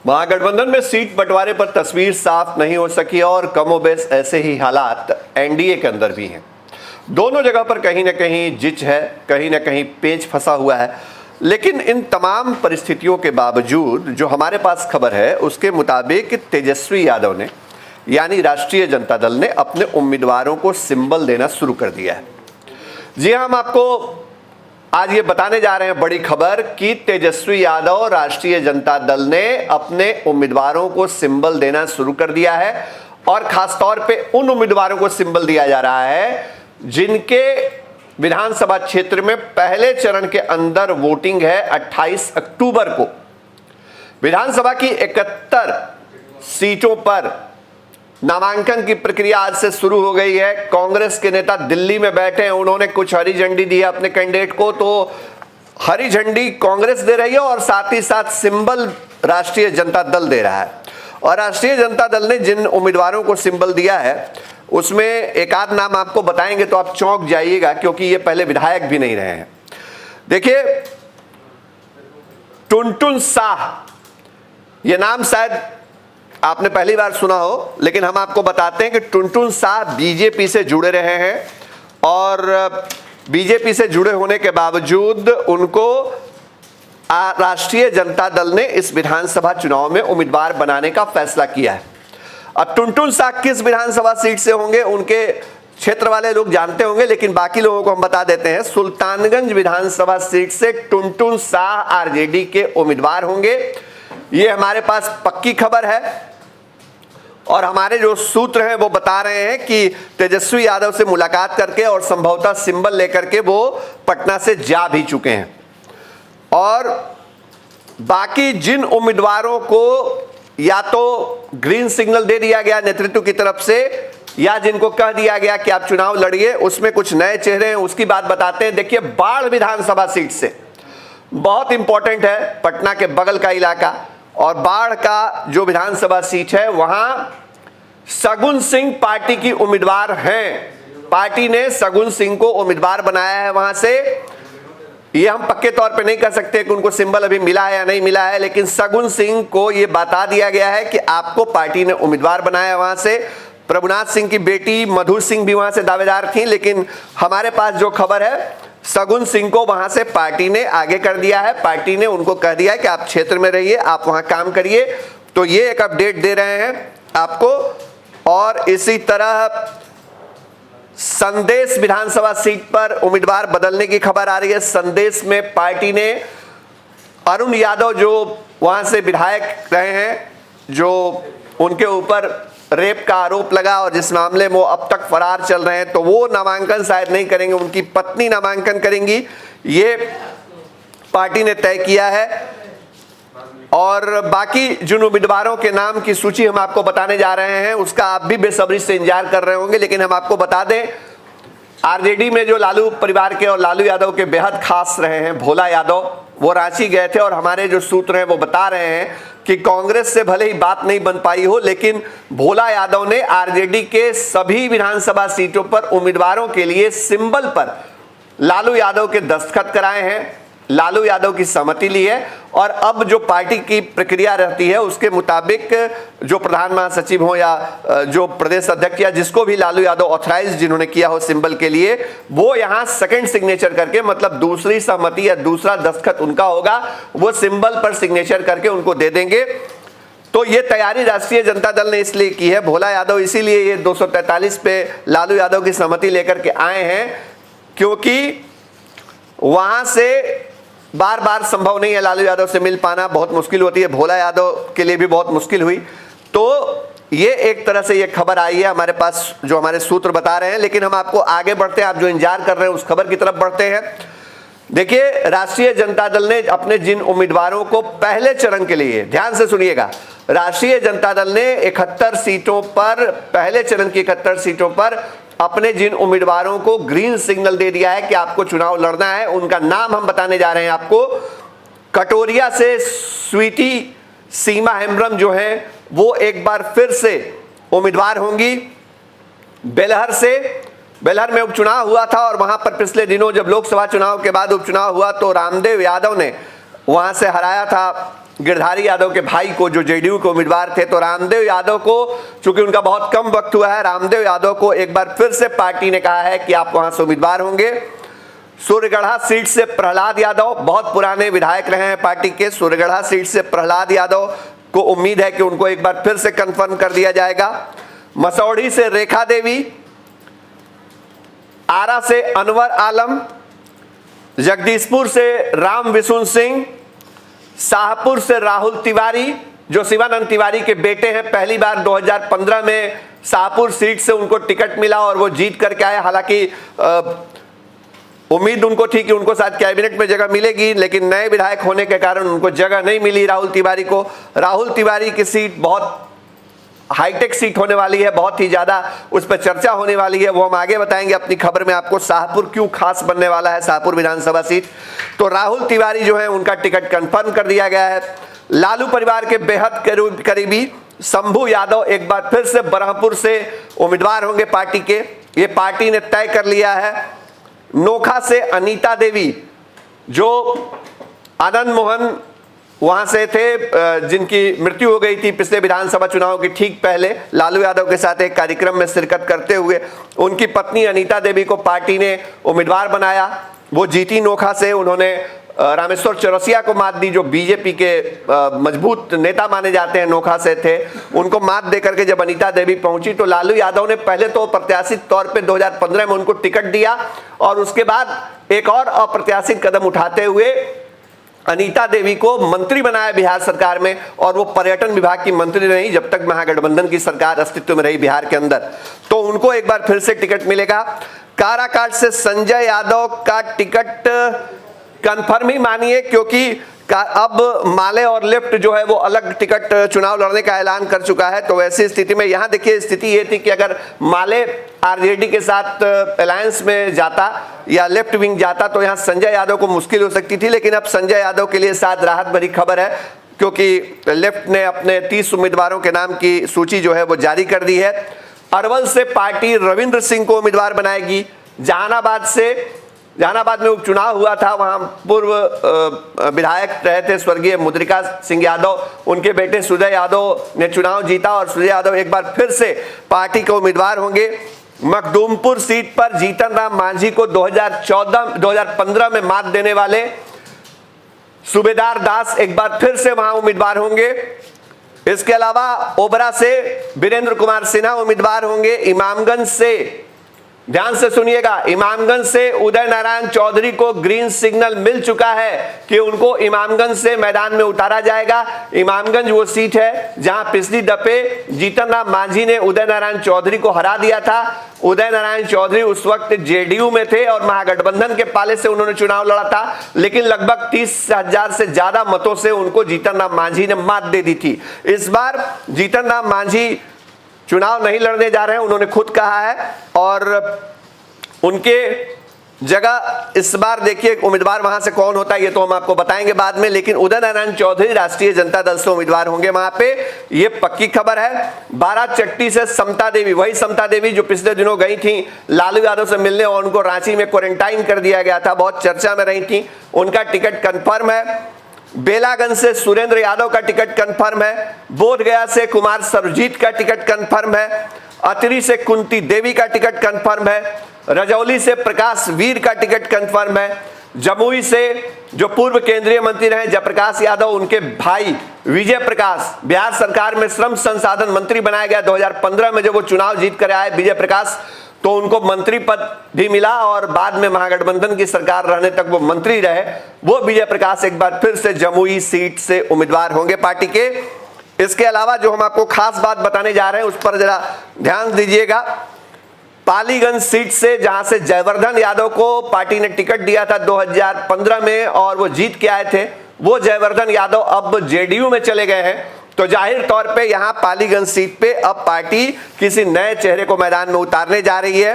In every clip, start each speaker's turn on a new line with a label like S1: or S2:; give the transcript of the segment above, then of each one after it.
S1: महागठबंधन में सीट बंटवारे पर तस्वीर साफ नहीं हो सकी और कमोबेश ऐसे ही हालात एनडीए के अंदर भी हैं। दोनों जगह पर कहीं ना कहीं जिच है, कहीं ना कहीं पेच फंसा हुआ है। लेकिन इन तमाम परिस्थितियों के बावजूद जो हमारे पास खबर है उसके मुताबिक तेजस्वी यादव ने यानी राष्ट्रीय जनता दल ने अपने उम्मीदवारों को सिंबल देना शुरू कर दिया है। जी हाँ, हम आपको आज ये बताने जा रहे हैं बड़ी खबर कि तेजस्वी यादव राष्ट्रीय जनता दल ने अपने उम्मीदवारों को सिंबल देना शुरू कर दिया है और खासतौर पे उन उम्मीदवारों को सिंबल दिया जा रहा है जिनके विधानसभा क्षेत्र में पहले चरण के अंदर वोटिंग है 28 अक्टूबर को। विधानसभा की 71 सीटों पर नामांकन की प्रक्रिया आज से शुरू हो गई है। कांग्रेस के नेता दिल्ली में बैठे हैं, उन्होंने कुछ हरी झंडी दी है अपने कैंडिडेट को, तो हरी झंडी कांग्रेस दे रही है और साथ ही साथ सिंबल राष्ट्रीय जनता दल दे रहा है। और राष्ट्रीय जनता दल ने जिन उम्मीदवारों को सिंबल दिया है उसमें एक आध नाम आपको बताएंगे तो आप चौंक जाइएगा, क्योंकि ये पहले विधायक भी नहीं रहे हैं। देखिए, टुनटुन साह, ये नाम शायद आपने पहली बार सुना हो, लेकिन हम आपको बताते हैं कि टुनटुन साह बीजेपी से जुड़े रहे हैं और बीजेपी से जुड़े होने के बावजूद उनको राष्ट्रीय जनता दल ने इस विधानसभा चुनाव में उम्मीदवार बनाने का फैसला किया है। अब टुनटुन साह किस विधानसभा सीट से होंगे उनके क्षेत्र वाले लोग जानते होंगे, लेकिन बाकी लोगों को हम बता देते हैं। सुल्तानगंज विधानसभा सीट से टुनटुन साह आरजेडी के उम्मीदवार होंगे। ये हमारे पास पक्की खबर है और हमारे जो सूत्र हैं वो बता रहे हैं कि तेजस्वी यादव से मुलाकात करके और संभवतः सिंबल लेकर के वो पटना से जा भी चुके हैं। और बाकी जिन उम्मीदवारों को या तो ग्रीन सिग्नल दे दिया गया नेतृत्व की तरफ से या जिनको कह दिया गया कि आप चुनाव लड़िए, उसमें कुछ नए चेहरे हैं, उसकी बात बताते हैं। देखिए, बाढ़ विधानसभा सीट से बहुत इंपॉर्टेंट है, पटना के बगल का इलाका, और बाढ़ का जो विधानसभा सीट है वहां सगुन सिंह पार्टी की उम्मीदवार हैं। पार्टी ने सगुन सिंह को उम्मीदवार बनाया है वहां से। ये हम पक्के तौर पे नहीं कह सकते कि उनको सिंबल अभी मिला है या नहीं मिला है, लेकिन सगुन सिंह को ये बता दिया गया है कि आपको पार्टी ने उम्मीदवार बनाया है वहां से। प्रभुनाथ सिंह की बेटी मधु सिंह भी वहां से दावेदार थी, लेकिन हमारे पास जो खबर है सगुन सिंह को वहां से पार्टी ने आगे कर दिया है। पार्टी ने उनको कह दिया है कि आप क्षेत्र में रहिए, आप वहां काम करिए। तो ये एक अपडेट दे रहे हैं आपको। और इसी तरह संदेश विधानसभा सीट पर उम्मीदवार बदलने की खबर आ रही है। संदेश में पार्टी ने अरुण यादव जो वहां से विधायक रहे हैं, जो उनके ऊपर रेप का आरोप लगा और जिस मामले में वो अब तक फरार चल रहे हैं, तो वो नामांकन शायद नहीं करेंगे, उनकी पत्नी नामांकन करेंगी, ये पार्टी ने तय किया है। और बाकी जिन उम्मीदवारों के नाम की सूची हम आपको बताने जा रहे हैं उसका आप भी बेसब्री से इंतजार कर रहे होंगे, लेकिन हम आपको बता दें आरजेडी में जो लालू परिवार के और लालू यादव के बेहद खास रहे हैं, भोला यादव, वो रांची गए थे और हमारे जो सूत्र हैं वो बता रहे हैं कि कांग्रेस से भले ही बात नहीं बन पाई हो, लेकिन भोला यादव ने आरजेडी के सभी विधानसभा सीटों पर उम्मीदवारों के लिए सिंबल पर लालू यादव के दस्तखत कराए हैं, लालू यादव की सहमति ली है। और अब जो पार्टी की प्रक्रिया रहती है उसके मुताबिक जो प्रधान महासचिव हो या जो प्रदेश अध्यक्ष या जिसको भी लालू यादव ऑथराइज जिन्होंने किया हो सिंबल के लिए, वो यहां सेकंड सिग्नेचर करके, मतलब दूसरी सहमति या दूसरा दस्तखत उनका होगा, वो सिंबल पर सिग्नेचर करके उनको दे देंगे। तो ये तैयारी राष्ट्रीय जनता दल ने इसलिए की है। भोला यादव इसीलिए ये 243 पे लालू यादव की सहमति लेकर के आए हैं, क्योंकि वहां से बार बार संभव नहीं है लालू यादव से मिल पाना, बहुत मुश्किल होती है, भोला यादव के लिए भी बहुत मुश्किल हुई। तो ये एक तरह से ये खबर आई है हमारे पास, जो हमारे सूत्र बता रहे हैं। लेकिन हम आपको आगे बढ़ते हैं, आप जो इंतजार कर रहे हैं उस खबर की तरफ बढ़ते हैं। देखिए, राष्ट्रीय जनता दल ने अपने जिन उम्मीदवारों को पहले चरण के लिए, ध्यान से सुनिएगा, राष्ट्रीय जनता दल ने 71 सीटों पर, पहले चरण की 71 सीटों पर अपने जिन उम्मीदवारों को ग्रीन सिग्नल दे दिया है कि आपको चुनाव लड़ना है, उनका नाम हम बताने जा रहे हैं आपको। कटोरिया से स्वीटी सीमा हेम्ब्रम जो है वो एक बार फिर से उम्मीदवार होंगी। बेलहर से, बेलहर में उपचुनाव हुआ था और वहां पर पिछले दिनों जब लोकसभा चुनाव के बाद उपचुनाव हुआ तो रामदेव यादव ने वहां से हराया था गिरधारी यादव के भाई को, जो जेडीयू के उम्मीदवार थे। तो रामदेव यादव को, चूंकि उनका बहुत कम वक्त हुआ है, रामदेव यादव को एक बार फिर से पार्टी ने कहा है कि आप वहां से उम्मीदवार होंगे। सूर्यगढ़ा सीट से प्रहलाद यादव, बहुत पुराने विधायक रहे हैं पार्टी के, सूर्यगढ़ा सीट से प्रहलाद यादव को उम्मीद है कि उनको एक बार फिर से कंफर्म कर दिया जाएगा। मसौढ़ी से रेखा देवी, आरा से अनवर आलम, जगदीशपुर से राम विशुन सिंह, शाहपुर से राहुल तिवारी जो शिवानंद तिवारी के बेटे हैं। पहली बार 2015 में शाहपुर सीट से उनको टिकट मिला और वो जीत करके आए। हालांकि उम्मीद उनको थी कि उनको शायद कैबिनेट में जगह मिलेगी, लेकिन नए विधायक होने के कारण उनको जगह नहीं मिली राहुल तिवारी को। राहुल तिवारी की सीट बहुत हाईटेक सीट होने वाली है, बहुत ही ज्यादा उस पर चर्चा होने वाली है, वो हम आगे बताएंगे अपनी खबर में आपको। शाहपुर क्यों खास बनने वाला है शाहपुर विधानसभा सीट। तो राहुल तिवारी जो है उनका टिकट कंफर्म कर दिया गया है। लालू परिवार के बेहद करीबी शंभू यादव एक बार फिर से बरहमपुर से उम्मीदवार होंगे पार्टी के, ये पार्टी ने तय कर लिया है। नोखा से अनीता देवी, जो आनंद मोहन वहां से थे, जिनकी मृत्यु हो गई थी पिछले विधानसभा चुनाव की ठीक पहले लालू यादव के साथ एक कार्यक्रम में शिरकत करते हुए, उनकी पत्नी अनीता देवी को पार्टी ने उम्मीदवार बनाया। वो जीती नोखा से, उन्होंने रामेश्वर चौरसिया को मात दी, जो बीजेपी के मजबूत नेता माने जाते हैं, नोखा से थे। उनको मात देकर के जब अनीता देवी पहुंची तो लालू यादव ने पहले तो अप्रत्याशित तौर पे 2015 में उनको टिकट दिया और उसके बाद एक और अप्रत्याशित कदम उठाते हुए अनीता देवी को मंत्री बनाया बिहार सरकार में, और वो पर्यटन विभाग की मंत्री रही जब तक महागठबंधन की सरकार अस्तित्व में रही बिहार के अंदर। तो उनको एक बार फिर से टिकट मिलेगा। काराकाट से संजय यादव का टिकट कंफर्म ही मानिए, क्योंकि अब माले और लेफ्ट जो है वो अलग टिकट चुनाव लड़ने का ऐलान कर चुका है। तो ऐसी स्थिति में यहाँ देखिए स्थिति ये थी कि अगर माले आरजेडी के साथ अलायंस में जाता या लेफ्ट विंग जाता तो यहाँ संजय यादव को मुश्किल हो सकती थी, लेकिन अब संजय यादव के लिए शायद राहत भरी खबर है, क्योंकि लेफ्ट ने अपने 30 उम्मीदवारों के नाम की सूची जो है वो जारी कर दी है। अरवल से पार्टी रविंद्र सिंह को उम्मीदवार बनाएगी। जहानाबाद में उपचुनाव हुआ था, वहां पूर्व विधायक रहे थे स्वर्गीय मुद्रिका सिंह यादव, उनके बेटे सुजय यादव ने चुनाव जीता और सुजय यादव एक बार फिर से पार्टी के उम्मीदवार होंगे। मखदूमपुर सीट पर जीतन राम मांझी को 2015 में मात देने वाले सूबेदार दास एक बार फिर से वहां उम्मीदवार होंगे। इसके अलावा ओबरा से वीरेंद्र कुमार सिन्हा उम्मीदवार होंगे। इमामगंज से, ध्यान से सुनिएगा, इमामगंज से उदय नारायण चौधरी को ग्रीन सिग्नल मिल चुका है कि उनको इमामगंज से मैदान में उतारा जाएगा। इमामगंज वो सीट है जहां पिछली दफे जीतन राम मांझी ने उदय नारायण चौधरी को हरा दिया था। उदय नारायण चौधरी उस वक्त जेडीयू में थे और महागठबंधन के पाले से उन्होंने चुनाव लड़ा था, लेकिन लगभग 30,000 से ज्यादा मतों से उनको जीतन राम मांझी ने मात दे दी थी। इस बार जीतन राम मांझी चुनाव नहीं लड़ने जा रहे हैं, उन्होंने खुद कहा है, और उनके जगह इस बार देखिए उम्मीदवार वहां से कौन होता है ये तो हम आपको बताएंगे बाद में, लेकिन उदय नारायण चौधरी राष्ट्रीय जनता दल से उम्मीदवार होंगे वहां पे, ये पक्की खबर है। बाराचट्टी से समता देवी, वही समता देवी जो पिछले दिनों गई थी लालू यादव से मिलने और उनको रांची में क्वारंटाइन कर दिया गया था, बहुत चर्चा में रही थी, उनका टिकट कंफर्म है। बेलागंज से सुरेंद्र यादव का टिकट कंफर्म है। बोधगया से कुमार सरजीत का टिकट कंफर्म है। अतरी से कुंती देवी का टिकट कंफर्म है। रजौली से प्रकाश वीर का टिकट कंफर्म है। जमुई से जो पूर्व केंद्रीय मंत्री रहे जयप्रकाश यादव, उनके भाई विजय प्रकाश बिहार सरकार में श्रम संसाधन मंत्री बनाया गया 2015 में, जब वो चुनाव जीत कर आए विजय प्रकाश, तो उनको मंत्री पद भी मिला और बाद में महागठबंधन की सरकार रहने तक वो मंत्री रहे। वो विजय प्रकाश एक बार फिर से जमुई सीट से उम्मीदवार होंगे पार्टी के। इसके अलावा जो हम आपको खास बात बताने जा रहे हैं उस पर जरा ध्यान दीजिएगा। पालीगंज सीट से, जहां से जयवर्धन यादव को पार्टी ने टिकट दिया था 2015 में और वो जीत के आए थे, वो जयवर्धन यादव अब जेडीयू में चले गए हैं। तो जाहिर तौर पे यहां पालीगंज सीट पे अब पार्टी किसी नए चेहरे को मैदान में उतारने जा रही है।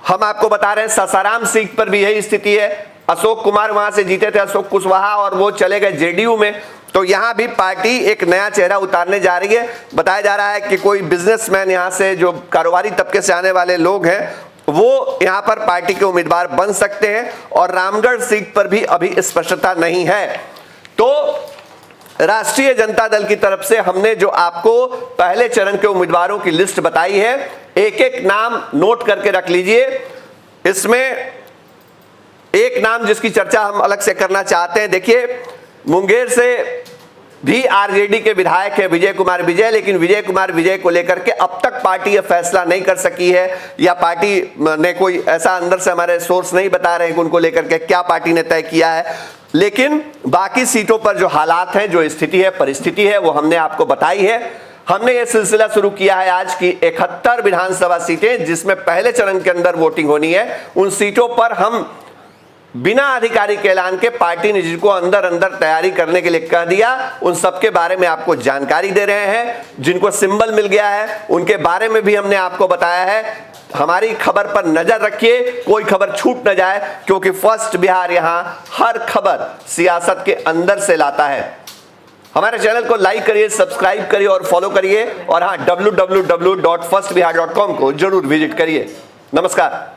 S1: हम आपको बता रहे हैं सासाराम सीट पर भी यही स्थिति है। अशोक कुमार वहां से जीते थे, अशोक कुशवाहा, और वो चले गए जेडीयू में। तो यहां भी पार्टी एक नया चेहरा उतारने जा रही है। बताया जा रहा है कि कोई बिजनेसमैन, यहां से जो कारोबारी तबके से आने वाले लोग हैं, वो यहां पर पार्टी के उम्मीदवार बन सकते हैं। और रामगढ़ सीट पर भी अभी स्पष्टता नहीं है। तो राष्ट्रीय जनता दल की तरफ से हमने जो आपको पहले चरण के उम्मीदवारों की लिस्ट बताई है, एक एक नाम नोट करके रख लीजिए। इसमें एक नाम जिसकी चर्चा हम अलग से करना चाहते हैं, देखिए मुंगेर से भी आरजेडी के विधायक है विजय कुमार विजय, लेकिन विजय कुमार विजय को लेकर के अब तक पार्टी यह फैसला नहीं कर सकी है, या पार्टी ने कोई ऐसा अंदर से हमारे सोर्स नहीं बता रहे हैं कि उनको लेकर के क्या पार्टी ने तय किया है। लेकिन बाकी सीटों पर जो हालात हैं, जो स्थिति है, परिस्थिति है, वो हमने आपको बताई है। हमने ये सिलसिला शुरू किया है आज की 71 विधानसभा सीटें जिसमें पहले चरण के अंदर वोटिंग होनी है, उन सीटों पर हम बिना आधिकारिक ऐलान के पार्टी ने जिनको अंदर अंदर तैयारी करने के लिए कह दिया, उन सबके बारे में आपको जानकारी दे रहे हैं। जिनको सिंबल मिल गया है उनके बारे में भी हमने आपको बताया है। हमारी खबर पर नजर रखिए, कोई खबर छूट न जाए, क्योंकि फर्स्ट बिहार यहां हर खबर सियासत के अंदर से लाता है। हमारे चैनल को लाइक करिए, सब्सक्राइब करिए और फॉलो करिए, और हाँ www.firstbihar.com को जरूर विजिट करिए। नमस्कार।